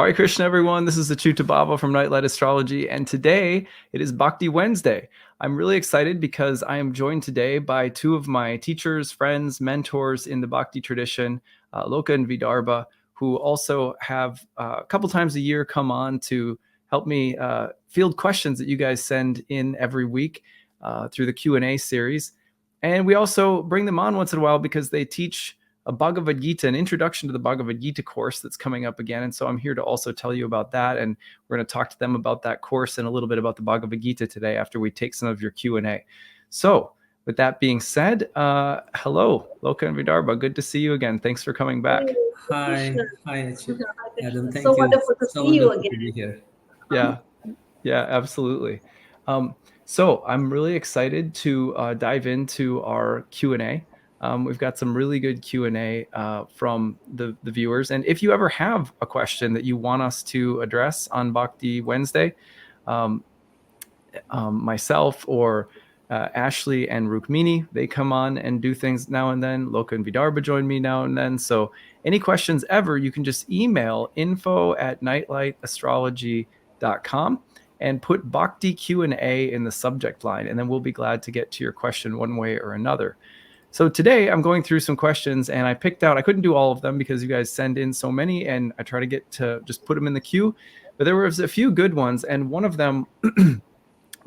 Hare Krishna, everyone. This is acyuta-bhava from Nightlight, Astrology, and today it is Bhakti Wednesday. I'm really excited because I am joined today by two of my teachers, friends, mentors in the Bhakti tradition, Loka and Vidarbha, who also have a couple times a year come on to help me field questions that you guys send in every week through the Q&A series. And we also bring them on once in a while because they teach a Bhagavad Gita, an introduction to the Bhagavad Gita course that's coming up again. And so I'm here to also tell you about that. And we're going to talk to them about that course and a little bit about the Bhagavad Gita today after we take some of your Q&A. So with that being said, hello, Loka and Vidarbha. Good to see you again. Thanks for coming back. Hi, Adam. Thank so you. Wonderful to see you again. To be here. Yeah, absolutely. So I'm really excited to dive into our Q&A. We've got some really good Q&A from the viewers. And if you ever have a question that you want us to address on Bhakti Wednesday, myself or Ashley and Rukmini, they come on and do things now and then. Loka and Vidarbha join me now and then. So any questions ever, you can just email info@nightlightastrology.com and put Bhakti Q&A in the subject line. And then we'll be glad to get to your question one way or another. So today I'm going through some questions and I picked out, I couldn't do all of them because you guys send in so many and I try to get to just put them in the queue, but there was a few good ones. And one of them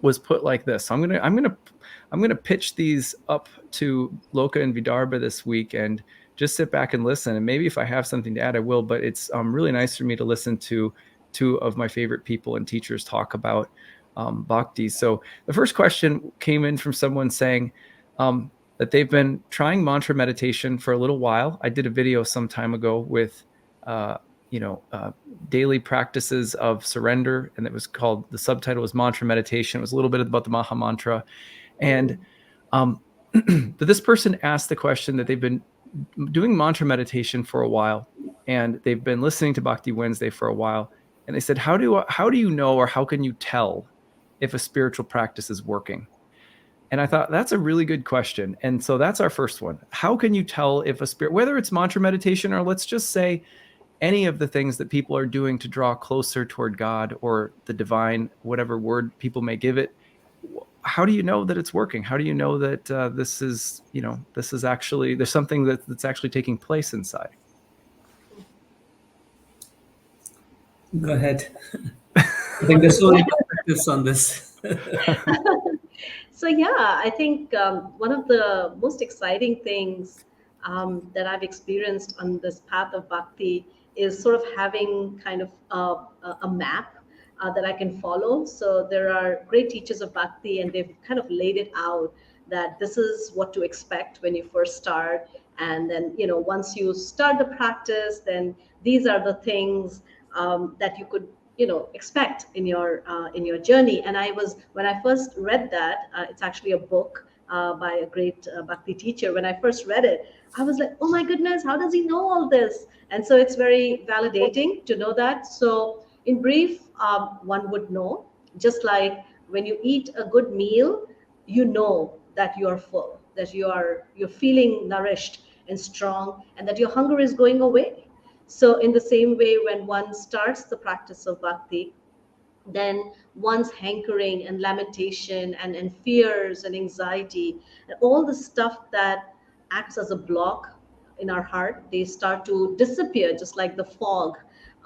was put like this. So I'm going to pitch these up to Loka and Vidarbha this week and just sit back and listen. And maybe if I have something to add, I will, but it's really nice for me to listen to two of my favorite people and teachers talk about Bhakti. So the first question came in from someone saying, that they've been trying mantra meditation for a little while. I did a video some time ago with, daily practices of surrender, and it was called, the subtitle was Mantra Meditation. It was a little bit about the Maha Mantra. And but this person asked the question that they've been doing mantra meditation for a while, and they've been listening to Bhakti Wednesday for a while. And they said, how do you know, or how can you tell if a spiritual practice is working? And I thought that's a really good question. And so that's our first one. How can you tell if a spirit, whether it's mantra meditation or let's just say any of the things that people are doing to draw closer toward God or the divine, whatever word people may give it, how do you know that it's working? How do you know that this is actually, there's something that's actually taking place inside? Go ahead. I think there's so many perspectives on this. So yeah, I think one of the most exciting things that I've experienced on this path of Bhakti is sort of having kind of a map that I can follow. So there are great teachers of Bhakti and they've kind of laid it out that this is what to expect when you first start. And then, once you start the practice, then these are the things that you could expect in your journey. And when I first read that, it's actually a book by a great Bhakti teacher. When I first read it, I was like, oh my goodness, how does he know all this? And so it's very validating to know that. So in brief, one would know, just like when you eat a good meal, you know that you are full, that you're feeling nourished and strong, and that your hunger is going away. So in the same way, when one starts the practice of Bhakti, then one's hankering and lamentation and fears and anxiety and all the stuff that acts as a block in our heart, they start to disappear, just like the fog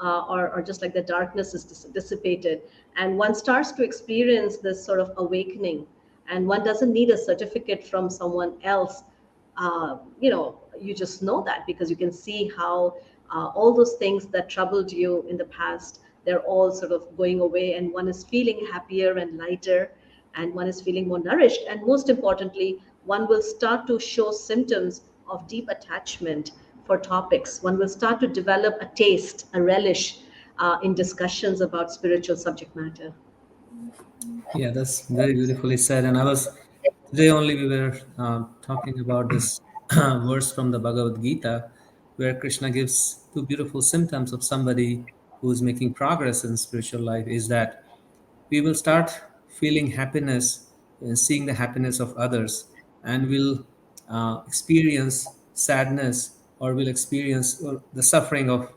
or just like the darkness is dissipated. And one starts to experience this sort of awakening. And one doesn't need a certificate from someone else. You just know that because you can see how all those things that troubled you in the past, they're all sort of going away, and one is feeling happier and lighter, and one is feeling more nourished. And most importantly, one will start to show symptoms of deep attachment for topics. One will start to develop a taste, a relish in discussions about spiritual subject matter. Yeah, that's very beautifully said. And today only we were talking about this verse from the Bhagavad Gita, where Krishna gives two beautiful symptoms of somebody who is making progress in spiritual life, is that we will start feeling happiness, seeing the happiness of others, and we'll experience sadness, or will experience the suffering of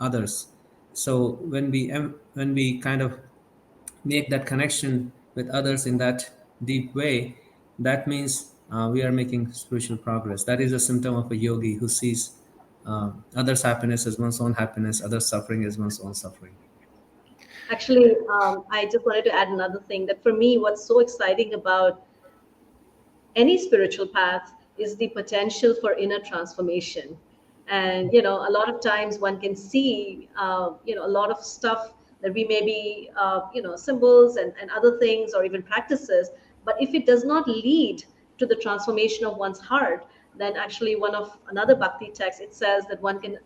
others. So when we kind of make that connection with others in that deep way, that means we are making spiritual progress. That is a symptom of a yogi who sees others' happiness as one's own happiness, others' suffering as one's own suffering. Actually, I just wanted to add another thing that for me, what's so exciting about any spiritual path is the potential for inner transformation. And a lot of times one can see a lot of stuff that we may be symbols and other things or even practices, but if it does not lead to the transformation of one's heart, then actually one of another bhakti text, it says that one can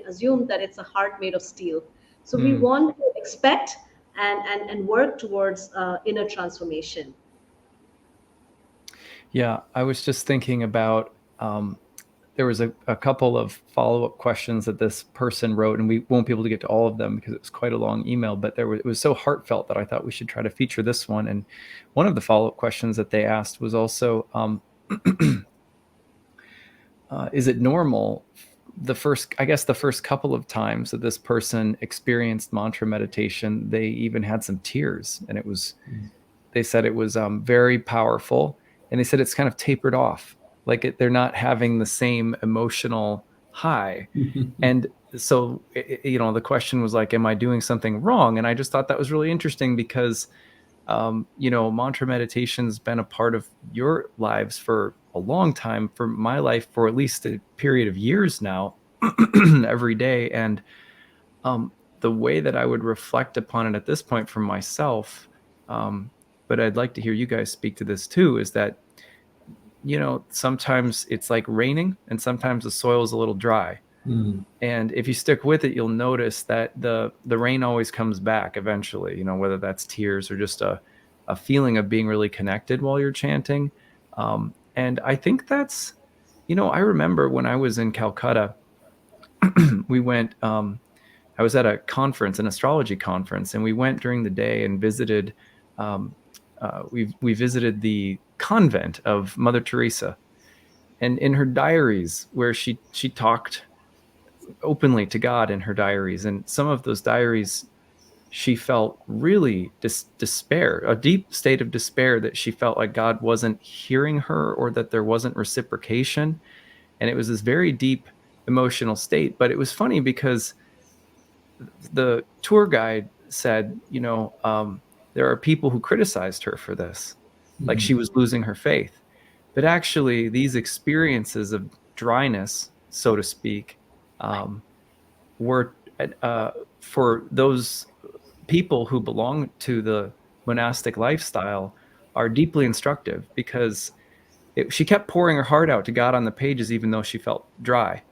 assume that it's a heart made of steel. So we Mm. want to expect and work towards inner transformation. Yeah, I was just thinking about there was a couple of follow-up questions that this person wrote, and we won't be able to get to all of them because it was quite a long email, but it was so heartfelt that I thought we should try to feature this one. And one of the follow-up questions that they asked was also, is it normal the first couple of times that this person experienced mantra meditation, they even had some tears, and they said it was very powerful, and they said it's kind of tapered off, like they're not having the same emotional high. And so the question was like, am I doing something wrong? And I just thought that was really interesting because mantra meditation's been a part of your lives for a long time, for my life for at least a period of years now, every day. And the way that I would reflect upon it at this point for myself, but I'd like to hear you guys speak to this too, is that sometimes it's like raining and sometimes the soil is a little dry. And if you stick with it, you'll notice that the rain always comes back eventually, whether that's tears or just a feeling of being really connected while you're chanting. And I think that's, I remember when I was in Calcutta, we went, I was at a conference, an astrology conference, and we went during the day and visited, we visited the convent of Mother Teresa. And in her diaries, where she talked openly to God in her diaries, and some of those diaries, she felt really despair, a deep state of despair, that she felt like God wasn't hearing her or that there wasn't reciprocation. And it was this very deep emotional state. But it was funny because the tour guide said, there are people who criticized her for this, like she was losing her faith. But actually, these experiences of dryness, so to speak, were for those people who belong to the monastic lifestyle, are deeply instructive, because she kept pouring her heart out to God on the pages, even though she felt dry.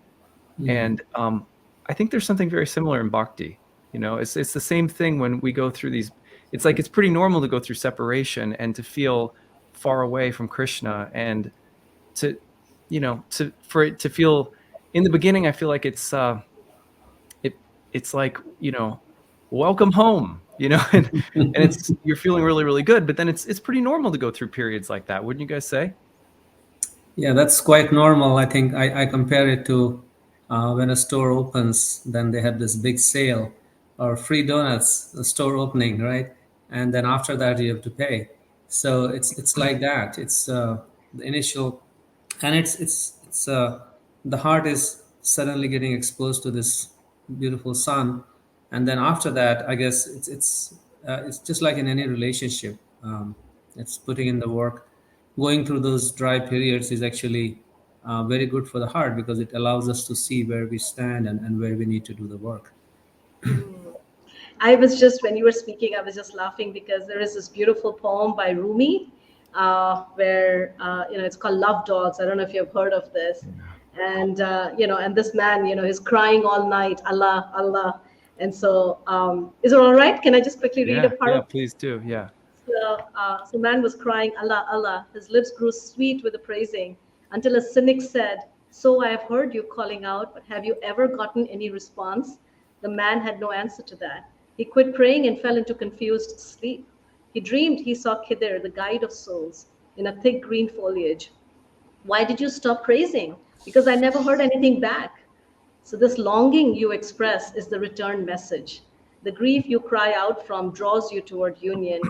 And I think there's something very similar in bhakti. It's the same thing when we go through these. It's like it's pretty normal to go through separation and to feel far away from Krishna, and for it to feel, in the beginning, I feel like it's like, welcome home, and it's, you're feeling really, really good, but then it's pretty normal to go through periods like that, wouldn't you guys say? Yeah, that's quite normal. I think I compare it to when a store opens, then they have this big sale or free donuts, the store opening, right? And then after that, you have to pay. So it's like that. It's the initial, and it's the heart is suddenly getting exposed to this beautiful sun, and then after that, I guess it's just like in any relationship. It's putting in the work. Going through those dry periods is actually very good for the heart because it allows us to see where we stand and where we need to do the work. Mm. I was just, when you were speaking, I was just laughing because there is this beautiful poem by Rumi, where it's called Love Dogs. I don't know if you've heard of this. And and this man, he's crying all night, Allah, Allah. And so, is it all right? Can I just quickly read a part Yeah, of? please do. Yeah. So man was crying, Allah, Allah. His lips grew sweet with the praising until a cynic said, "So I have heard you calling out, but have you ever gotten any response?" The man had no answer to that. He quit praying and fell into confused sleep. He dreamed he saw Khidr, the guide of souls, in a thick green foliage. "Why did you stop praising?" "Because I never heard anything back." So this longing you express is the return message. The grief you cry out from draws you toward union.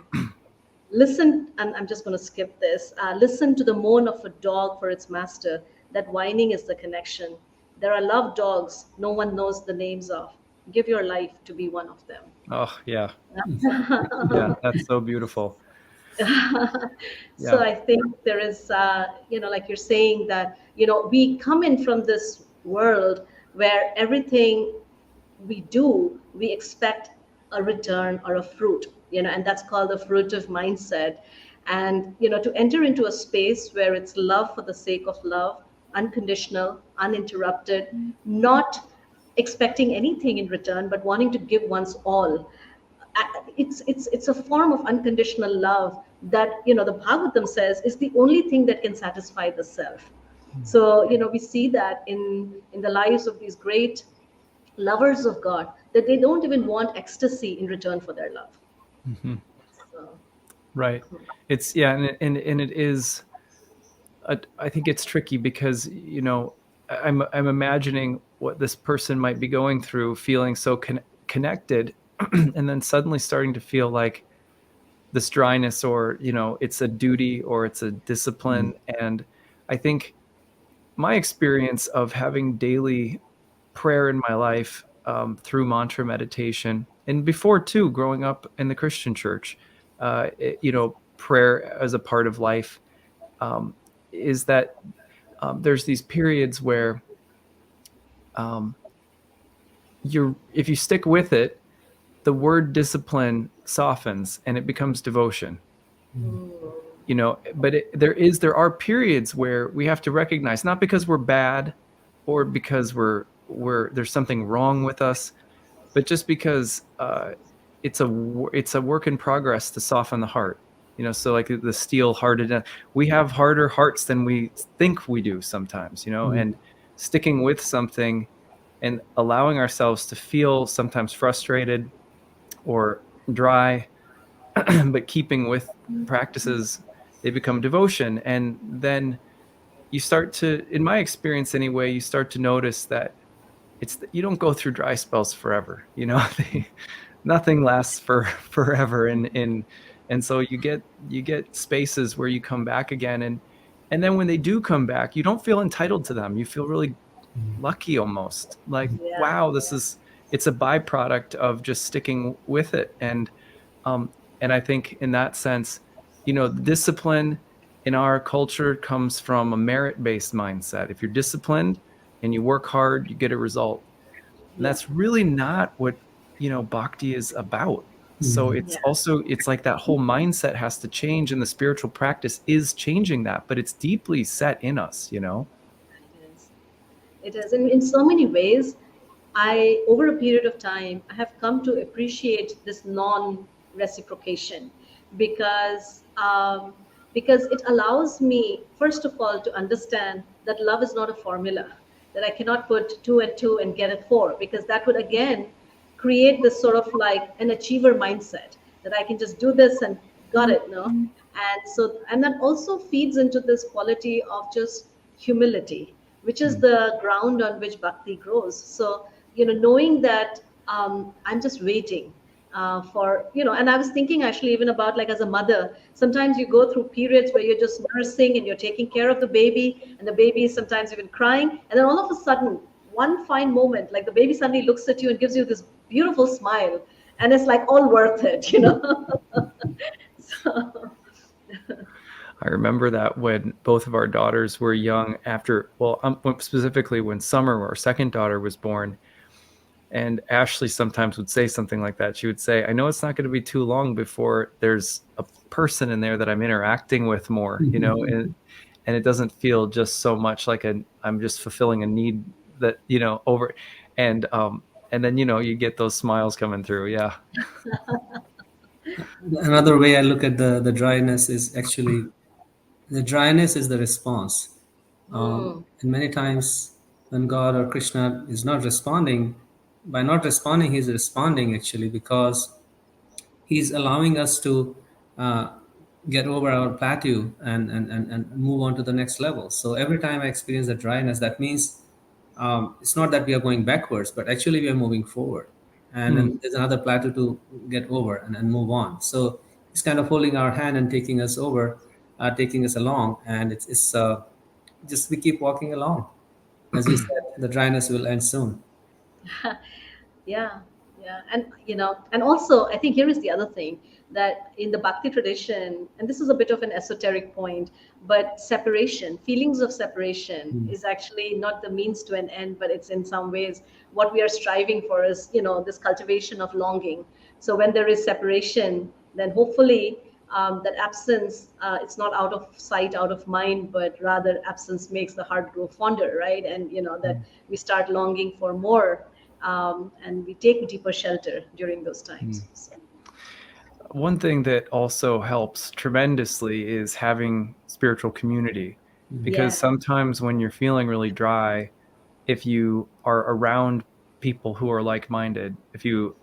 Listen, and I'm just going to skip this. Listen to the moan of a dog for its master. That whining is the connection. There are love dogs no one knows the names of. Give your life to be one of them. Oh, yeah. Yeah, that's so beautiful. So Yeah. I think there is, like you're saying that, we come in from this world where everything we do, we expect a return or a fruit, and that's called the fruitive mindset. And, to enter into a space where it's love for the sake of love, unconditional, uninterrupted, not expecting anything in return, but wanting to give one's all. It's a form of unconditional love that, the Bhagavatam says is the only thing that can satisfy the self. So, we see that in the lives of these great lovers of God, that they don't even want ecstasy in return for their love. Mhm. So, Right. It's, yeah, and it is. I think it's tricky because I'm imagining what this person might be going through, feeling so connected, and then suddenly starting to feel like this dryness, or it's a duty or it's a discipline. And I think my experience of having daily prayer in my life, through mantra meditation, and before too, growing up in the Christian church, prayer as a part of life, um, is that, there's these periods where, um, if you stick with it, the word discipline softens and it becomes devotion. But there are periods where we have to recognize, not because we're bad or because there's something wrong with us, but just because, it's a work in progress to soften the heart. So like the steel hearted, we have harder hearts than we think we do sometimes. And sticking with something and allowing ourselves to feel sometimes frustrated or dry, but keeping with practices, they become devotion. And then you start to, in my experience anyway, you start to notice that you don't go through dry spells forever. Nothing lasts forever. And so you get spaces where you come back again. And then when they do come back, you don't feel entitled to them. You feel really lucky, almost like, yeah. wow, it's a byproduct of just sticking with it. And I think in that sense, discipline in our culture comes from a merit-based mindset. If you're disciplined and you work hard, you get a result. And Yeah. that's really not what, bhakti is about. So Yeah. it's like that whole mindset has to change, and the spiritual practice is changing that, but it's deeply set in us. It is. It is. And in so many ways, over a period of time, I have come to appreciate this non-reciprocation because, because it allows me, first of all, to understand that love is not a formula, that I cannot put two and two and get a four, because that would again create this sort of like an achiever mindset that I can just do this and got it, no? And so, and that also feeds into this quality of just humility, which is the ground on which bhakti grows. So, knowing that, I'm just waiting for, and I was thinking actually even about, like, as a mother, sometimes you go through periods where you're just nursing and you're taking care of the baby, and the baby is sometimes even crying. And then all of a sudden, one fine moment, like the baby suddenly looks at you and gives you this beautiful smile. And it's like all worth it. So, I remember that when both of our daughters were young, specifically when Summer, our second daughter, was born. And Ashley sometimes would say something like that. She would say, I know it's not going to be too long before there's a person in there that I'm interacting with more, and it doesn't feel just so much like I'm just fulfilling a need that, over. And then, you get those smiles coming through. Yeah. Another way I look at the dryness is actually the dryness is the response. And many times when God or Krishna is not responding, by not responding, he's responding actually because he's allowing us to get over our plateau and move on to the next level. So every time I experience the dryness, that means it's not that we are going backwards, but actually we are moving forward. And then there's another plateau to get over and move on. So he's kind of holding our hand and taking us over, taking us along. And it's just we keep walking along. As you said, the dryness will end soon. Yeah, yeah. And and also I think here is the other thing, that in the Bhakti tradition, and this is a bit of an esoteric point, but separation, feelings of separation Mm. is actually not the means to an end, but it's in some ways what we are striving for, is this cultivation of longing. So when there is separation, then hopefully that absence, it's not out of sight, out of mind, but rather absence makes the heart grow fonder, right? And that we start longing for more, and we take deeper shelter during those times. So, One thing that also helps tremendously is having spiritual community, because yeah, sometimes when you're feeling really dry, if you are around people who are like-minded, if you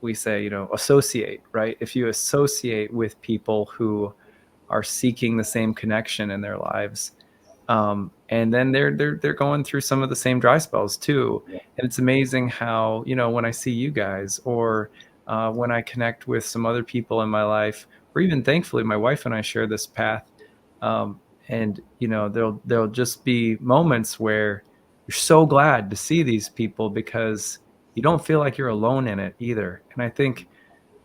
we say, associate, right? If you associate with people who are seeking the same connection in their lives, and then they're going through some of the same dry spells too. And it's amazing how, when I see you guys, or when I connect with some other people in my life, or even thankfully my wife and I share this path, and there'll just be moments where you're so glad to see these people, because you don't feel like you're alone in it either. And I think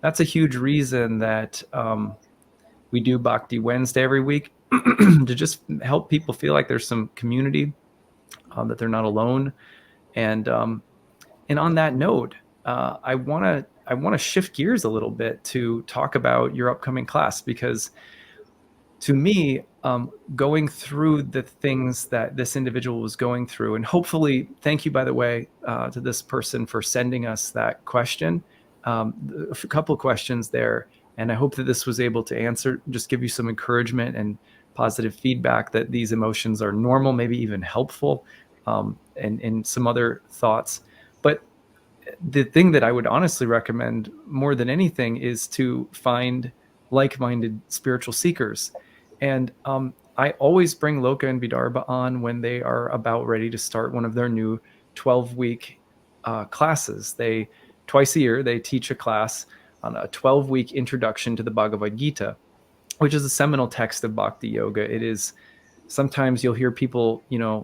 that's a huge reason that we do Bhakti Wednesday every week, to just help people feel like there's some community, that they're not alone. And on that note, I want to shift gears a little bit to talk about your upcoming class, because to me, going through the things that this individual was going through, and hopefully, thank you, by the way, to this person for sending us that question, a couple of questions there. And I hope that this was able to answer, just give you some encouragement and positive feedback that these emotions are normal, maybe even helpful, and some other thoughts. But the thing that I would honestly recommend more than anything is to find like-minded spiritual seekers. And I always bring Loka and Vidarbha on when they are about ready to start one of their new 12-week classes. They twice a year they teach a class on a 12-week introduction to the Bhagavad Gita, which is a seminal text of Bhakti Yoga. It is, sometimes you'll hear people,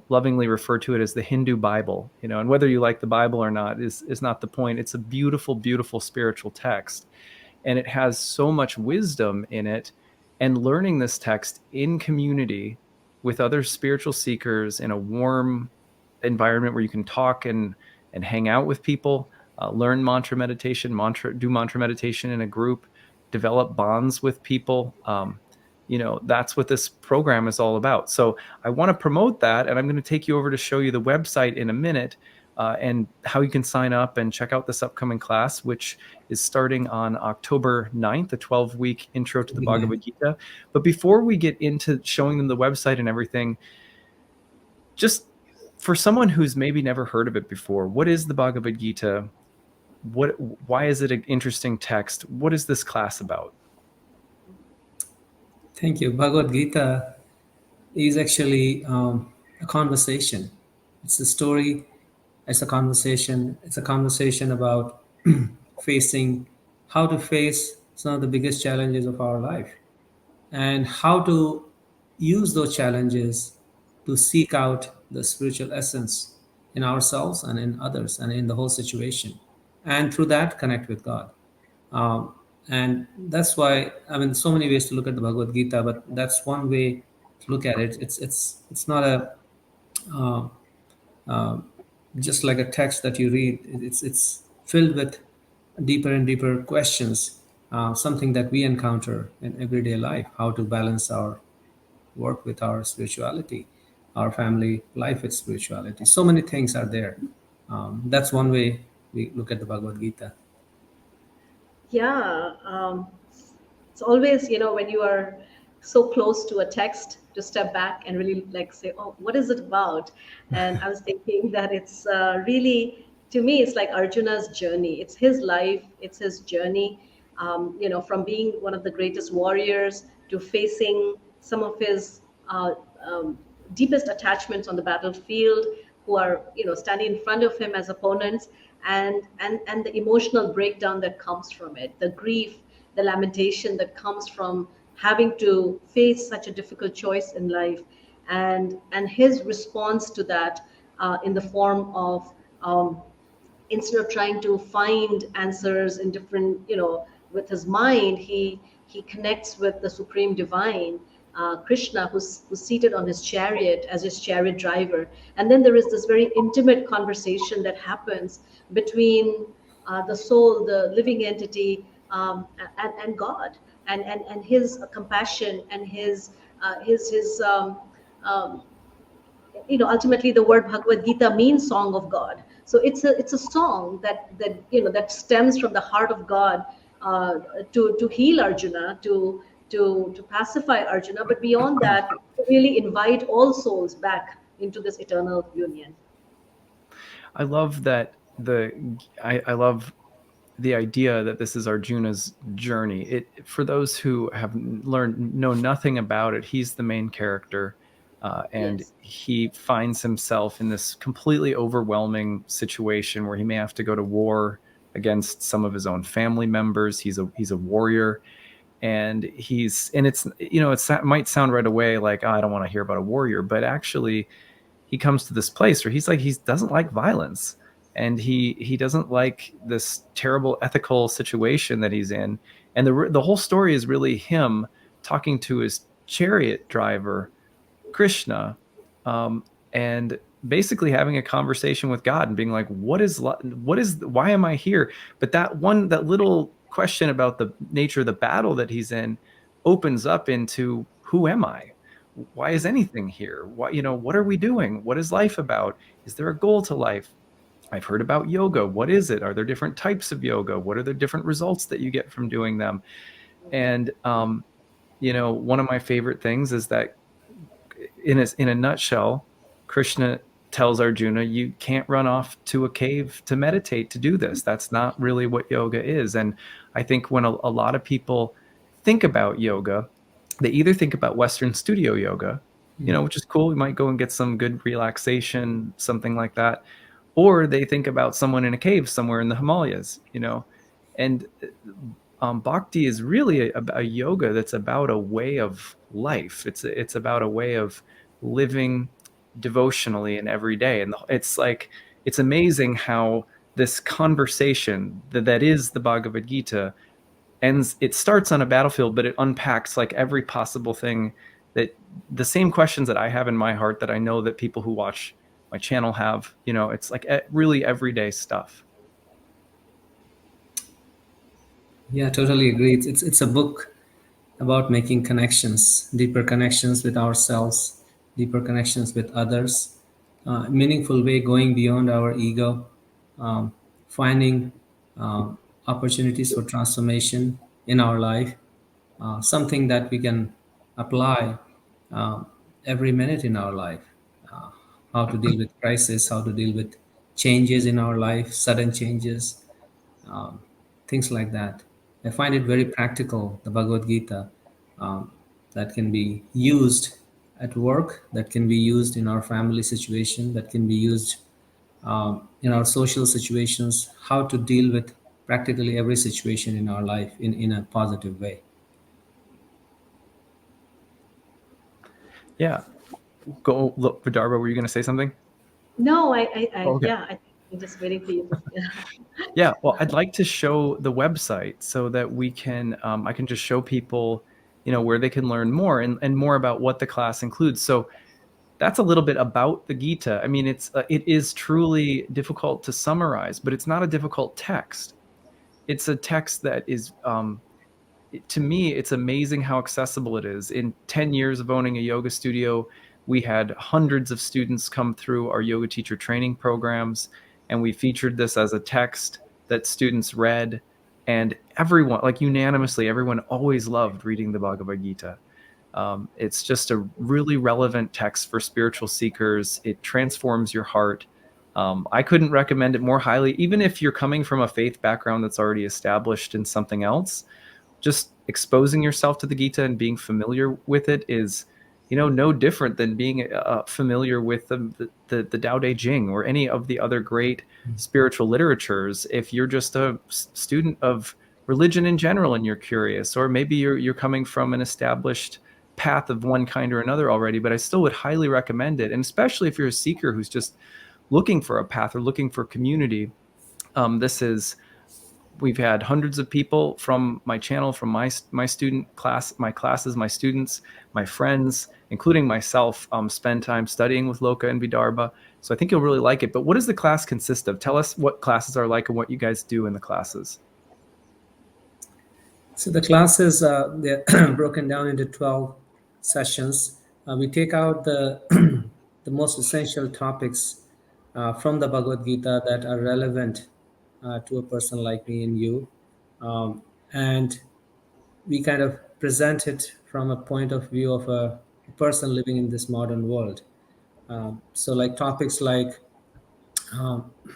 lovingly refer to it as the Hindu Bible, and whether you like the Bible or not is not the point. It's a beautiful, beautiful spiritual text, and it has so much wisdom in it. And learning this text in community with other spiritual seekers in a warm environment where you can talk and hang out with people, learn do mantra meditation in a group, develop bonds with people. That's what this program is all about. So I want to promote that, and I'm going to take you over to show you the website in a minute, and how you can sign up and check out this upcoming class, which is starting on October 9th, a 12-week intro to the Bhagavad Gita. But before we get into showing them the website and everything, just for someone who's maybe never heard of it before, what is the Bhagavad Gita? Why is it an interesting text? What is this class about? Thank you. Bhagavad Gita is actually a conversation. It's a story. It's a conversation. It's a conversation about facing, how to face some of the biggest challenges of our life, and how to use those challenges to seek out the spiritual essence in ourselves and in others and in the whole situation, and through that connect with God. And that's why, I mean, so many ways to look at the Bhagavad Gita, but that's one way to look at it. It's not a uh, uh, just like a text that you read. It's filled with deeper and deeper questions, something that we encounter in everyday life: how to balance our work with our spirituality, our family life with spirituality. So many things are there. That's one way we look at the Bhagavad Gita. yeah, it's always, when you are so close to a text, to step back and really like say, oh, what is it about? And I was thinking that it's really, to me, it's like Arjuna's journey. It's his life, it's his journey, from being one of the greatest warriors to facing some of his uh, um, deepest attachments on the battlefield, who are, standing in front of him as opponents, and the emotional breakdown that comes from it, the grief, the lamentation that comes from having to face such a difficult choice in life, and his response to that, in the form of, instead of trying to find answers in different, with his mind, he connects with the supreme divine, Krishna, who's seated on his chariot as his chariot driver. And then there is this very intimate conversation that happens between, the soul, the living entity, and God, and his compassion, and his ultimately the word Bhagavad Gita means song of God. So it's a song that stems from the heart of God, to heal Arjuna, to pacify Arjuna, but beyond that, to really invite all souls back into this eternal union. I love that I love the idea that this is Arjuna's journey. For those who have know nothing about it, he's the main character, and Yes. he finds himself in this completely overwhelming situation where he may have to go to war against some of his own family members. He's a warrior, and it might sound right away like, oh, I don't want to hear about a warrior, but actually he comes to this place where he's like, he doesn't like violence, and he doesn't like this terrible ethical situation that he's in. And the whole story is really him talking to his chariot driver, Krishna, and basically having a conversation with God and being like, why am I here? But that little question about the nature of the battle that he's in opens up into, who am I? Why is anything here? What are we doing? What is life about? Is there a goal to life? I've heard about yoga. What is it? Are there different types of yoga? What are the different results that you get from doing them? And one of my favorite things is that in a nutshell, Krishna tells Arjuna, you can't run off to a cave to meditate to do this. That's not really what yoga is. And I think when a lot of people think about yoga, they either think about Western studio yoga, which is cool. We might go and get some good relaxation, something like that. Or they think about someone in a cave somewhere in the Himalayas, and Bhakti is really a yoga that's about a way of life. It's about a way of living devotionally in every day. And it's amazing how this conversation that is the Bhagavad Gita ends. It starts on a battlefield, but it unpacks like every possible thing, that the same questions that I have in my heart that I know that people who watch my channel have. It's like really everyday stuff. Yeah, totally agree. It's a book about making connections, deeper connections with ourselves, deeper connections with others, meaningful way going beyond our ego, finding opportunities for transformation in our life, something that we can apply uh, every minute in our life. Uh, how to deal with crisis, how to deal with changes in our life, sudden changes, um, things like that. I find it very practical, the Bhagavad Gita, that can be used at work, that can be used in our family situation, that can be used in our social situations, how to deal with practically every situation in our life in a positive way. Yeah. Go look, Vidarbha, were you going to say something? No, Okay. yeah, I'm just waiting for you. Yeah. Yeah, well, I'd like to show the website so that I can just show people, where they can learn more and more about what the class includes. So that's a little bit about the Gita. I mean, it is truly difficult to summarize, but it's not a difficult text. It's a text that is, to me, it's amazing how accessible it is. In 10 years of owning a yoga studio, we had hundreds of students come through our yoga teacher training programs, and we featured this as a text that students read. And everyone, like unanimously, everyone always loved reading the Bhagavad Gita. It's just a really relevant text for spiritual seekers. It transforms your heart. I couldn't recommend it more highly, even if you're coming from a faith background that's already established in something else. Just exposing yourself to the Gita and being familiar with it is no different than being familiar with the Tao Te Ching or any of the other great spiritual literatures. If you're just a student of religion in general and you're curious, or maybe you're coming from an established path of one kind or another already, but I still would highly recommend it. And especially if you're a seeker who's just looking for a path or looking for community, we've had hundreds of people from my channel, from my student class, my classes, my students, my friends, including myself, spend time studying with Loka and Vidarbha. So I think you'll really like it. But what does the class consist of? Tell us what classes are like and what you guys do in the classes. So the classes, they're broken down into 12 sessions. We take out the the most essential topics from the Bhagavad Gita that are relevant to a person like me and you. And we kind of present it from a point of view of a person living in this modern world. So like topics like,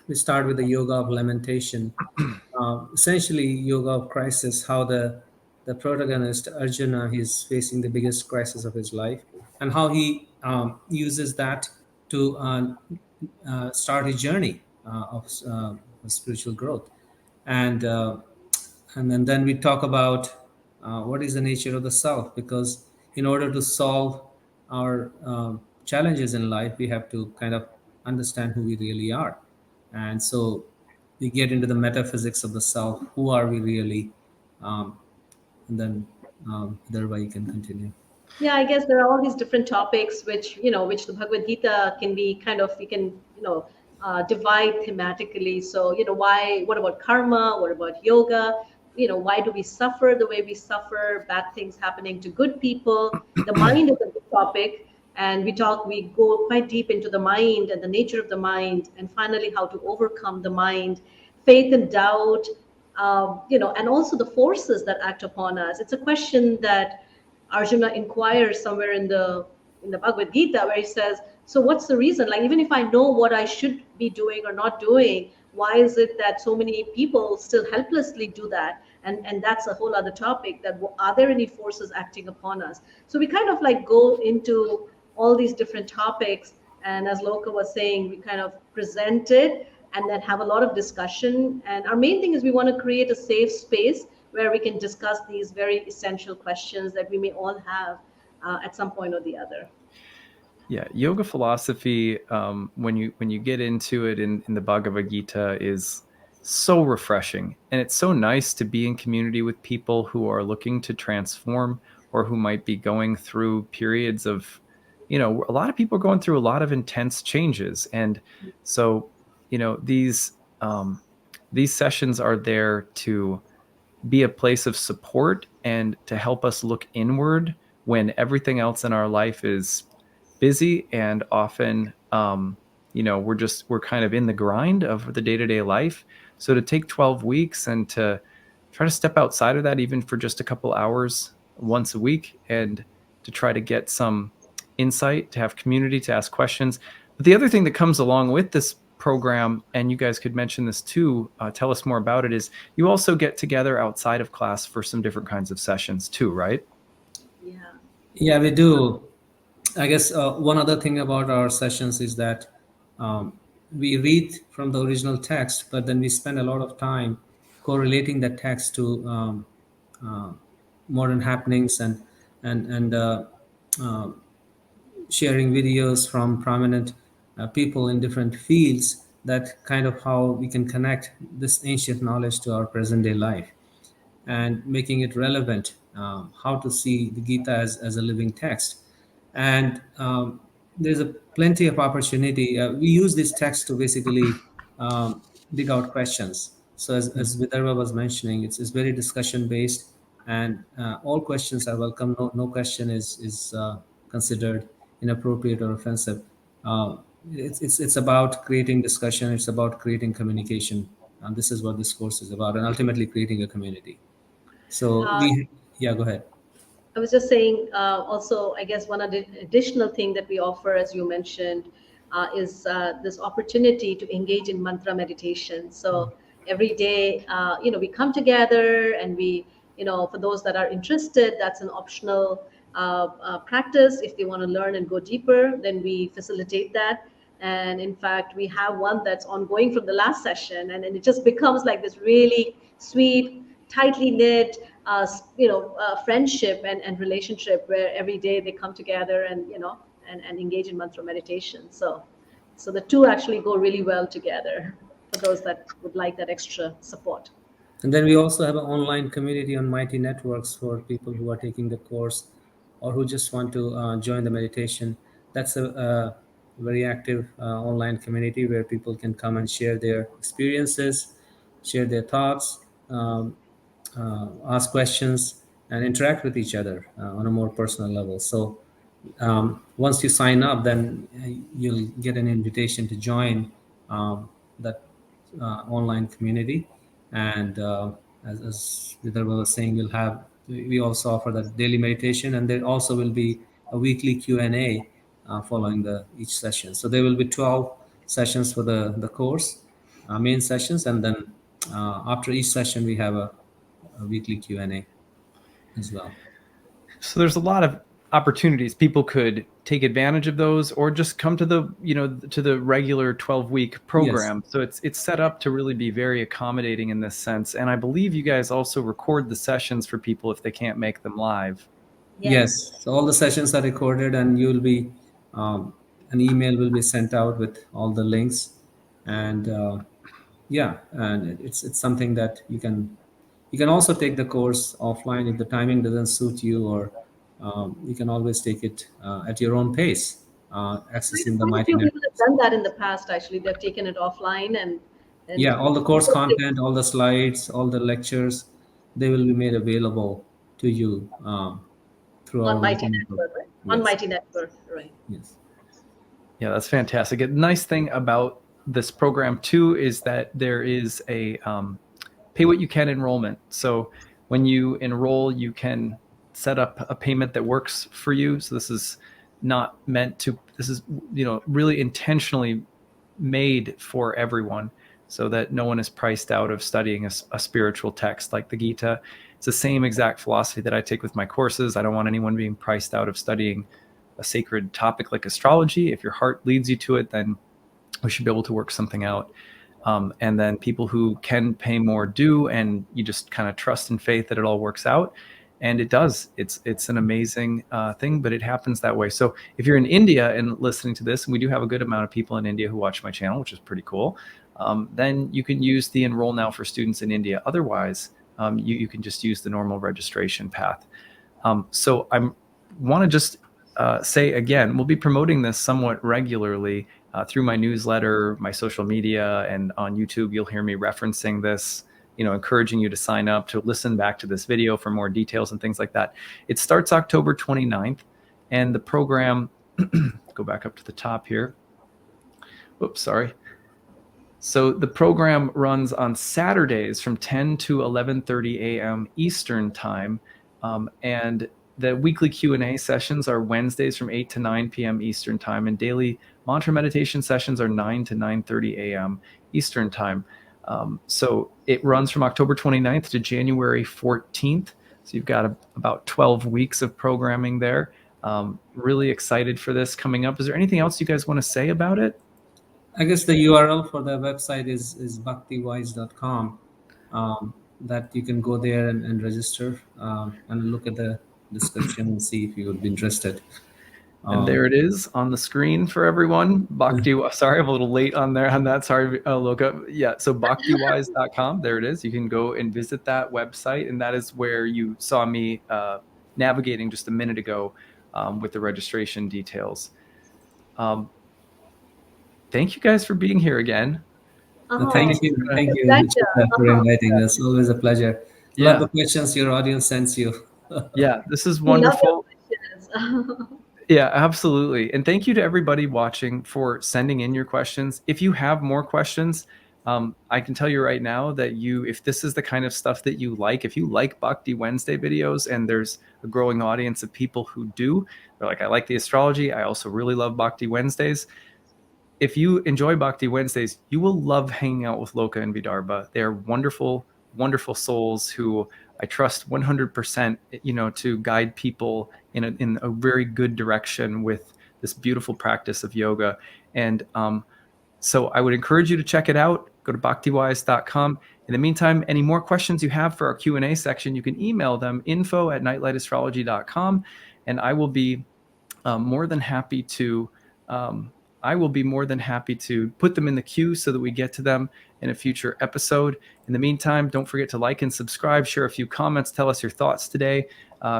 we start with the yoga of lamentation, essentially yoga of crisis, how the protagonist Arjuna is facing the biggest crisis of his life, and how he uses that to start his journey of spiritual growth. And uh, and then we talk about what is the nature of the self, because in order to solve our challenges in life, we have to kind of understand who we really are. And so we get into the metaphysics of the self. Who are we really? And then thereby you can continue. Yeah, I guess there are all these different topics which the Bhagavad Gita can be kind of, we can, divide thematically. So, what about karma? What about yoga? Why do we suffer the way we suffer? Bad things happening to good people. The mind is a big topic. And we go quite deep into the mind and the nature of the mind, and finally how to overcome the mind, faith and doubt, and also the forces that act upon us. It's a question that Arjuna inquires somewhere in the Bhagavad Gita, where he says, "So what's the reason? Like, even if I know what I should be doing or not doing, why is it that so many people still helplessly do that?" And that's a whole other topic. That are there any forces acting upon us? So we kind of like go into all these different topics, and as Loka was saying, we kind of present it and then have a lot of discussion. And our main thing is we want to create a safe space where we can discuss these very essential questions that we may all have at some point or the other. Yeah, yoga philosophy, when you get into it in the Bhagavad Gita, is so refreshing, and it's so nice to be in community with people who are looking to transform, or who might be going through periods of, a lot of people are going through a lot of intense changes, and so these sessions are there to be a place of support and to help us look inward when everything else in our life is busy, and often we're kind of in the grind of the day-to-day life. So to take 12 weeks and to try to step outside of that, even for just a couple hours once a week, and to try to get some insight, to have community, to ask questions. But the other thing that comes along with this program, and you guys could mention this too, tell us more about it, is you also get together outside of class for some different kinds of sessions too, right? Yeah. Yeah, we do. I guess one other thing about our sessions is that we read from the original text, but then we spend a lot of time correlating that text to uh, modern happenings, and sharing videos from prominent people in different fields. That kind of how we can connect this ancient knowledge to our present day life, and making it relevant, how to see the Gita as a living text. And there's a plenty of opportunity. We use this text to basically dig out questions. So as Vidarbha was mentioning, it's very discussion based, and all questions are welcome. No question is considered inappropriate or offensive. It's about creating discussion. It's about creating communication. And this is what this course is about, and ultimately creating a community. So Uh, yeah, go ahead. I was just saying, also, I guess one additional thing that we offer, as you mentioned, is this opportunity to engage in mantra meditation. So every day, we come together and we, for those that are interested, that's an optional practice, if they want to learn and go deeper, then we facilitate that. And in fact, we have one that's ongoing from the last session, and it just becomes like this really sweet, tightly knit, friendship and relationship, where every day they come together and and engage in mantra meditation. So the two actually go really well together for those that would like that extra support. And then we also have an online community on Mighty Networks for people who are taking the course or who just want to join the meditation. That's a very active online community where people can come and share their experiences, share their thoughts, ask questions, and interact with each other on a more personal level. So once you sign up, then you'll get an invitation to join that online community. And as Vidarbha was saying, we also offer that daily meditation, and there also will be a weekly Q&A following each session. So there will be 12 sessions for the course, main sessions, and then after each session we have a weekly Q&A as well. So there's a lot of opportunities. People could take advantage of those, or just come to the regular 12-week program. Yes. So it's set up to really be very accommodating in this sense. And I believe you guys also record the sessions for people if they can't make them live. Yes. So all the sessions are recorded, and you'll be an email will be sent out with all the links, and and it's something that you can also take the course offline if the timing doesn't suit you, or you can always take it at your own pace, accessing the Mighty Networks. People have done that in the past. Actually, they've taken it offline and all the course content, all the slides, all the lectures, they will be made available to you through on our Mighty Network, right? Yes. On Mighty Network, right? Yes. Yeah, that's fantastic. A nice thing about this program too is that there is a pay what you can enrollment. So when you enroll, you can set up a payment that works for you. So this is not meant to, this is, really intentionally made for everyone, so that no one is priced out of studying a spiritual text like the Gita. It's the same exact philosophy that I take with my courses. I don't want anyone being priced out of studying a sacred topic like astrology. If your heart leads you to it, then we should be able to work something out. And then people who can pay more do, and you just kind of trust in faith that it all works out. And it does. It's an amazing thing, but it happens that way. So if you're in India and listening to this, and we do have a good amount of people in India who watch my channel, which is pretty cool, then you can use the Enroll Now for students in India. Otherwise, you can just use the normal registration path. So I want to just say again, we'll be promoting this somewhat regularly through my newsletter, my social media, and on YouTube. You'll hear me referencing this, encouraging you to sign up, to listen back to this video for more details and things like that. It starts October 29th, and the program, go back up to the top here. Oops, sorry. So the program runs on Saturdays from 10 to 11:30 a.m. Eastern time, and the weekly Q&A sessions are Wednesdays from 8 to 9 p.m. Eastern time, and daily mantra meditation sessions are 9 to 9:30 a.m. Eastern time. So it runs from October 29th to January 14th. So you've got about 12 weeks of programming there. Really excited for this coming up. Is there anything else you guys want to say about it? I guess the URL for the website is bhaktiwise.com. That you can go there and register and look at the description and see if you would be interested. And there it is on the screen for everyone. Bhakti, sorry, I'm a little late on there on that. Sorry, Loka. Yeah, so bhaktiwise.com. There it is. You can go and visit that website, and that is where you saw me navigating just a minute ago with the registration details. Thank you guys for being here again. Thank you for inviting us. Always a pleasure. Love the questions your audience sends you. Yeah, this is wonderful. Yeah, absolutely. And thank you to everybody watching for sending in your questions. If you have more questions, I can tell you right now that if this is the kind of stuff that you like, if you like Bhakti Wednesday videos, and there's a growing audience of people who do, they're like, I like the astrology, I also really love Bhakti Wednesdays. If you enjoy Bhakti Wednesdays, you will love hanging out with Loka and Vidarbha. They are wonderful, wonderful souls who I trust 100%, to guide people in a very good direction with this beautiful practice of yoga. And so I would encourage you to check it out. Go to bhaktiwise.com. In the meantime, any more questions you have for our Q&A section, you can email them, info@nightlightastrology.com, and I will be more than happy to put them in the queue so that we get to them in a future episode. In the meantime, don't forget to like and subscribe, share a few comments, tell us your thoughts today.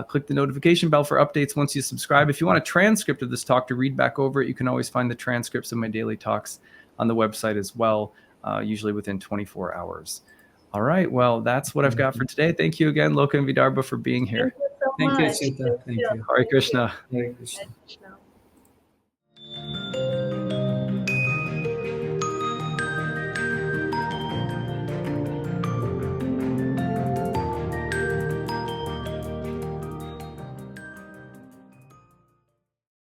Click the notification bell for updates once you subscribe. If you want a transcript of this talk to read back over it, you can always find the transcripts of my daily talks on the website as well, usually within 24 hours. All right, well, that's what I've got for today. Thank you again, Loka and Vidarbha, for being here. Thank you so Thank you, much. Acyuta. Thank you. Hare Krishna. Hare Krishna. Hare Krishna.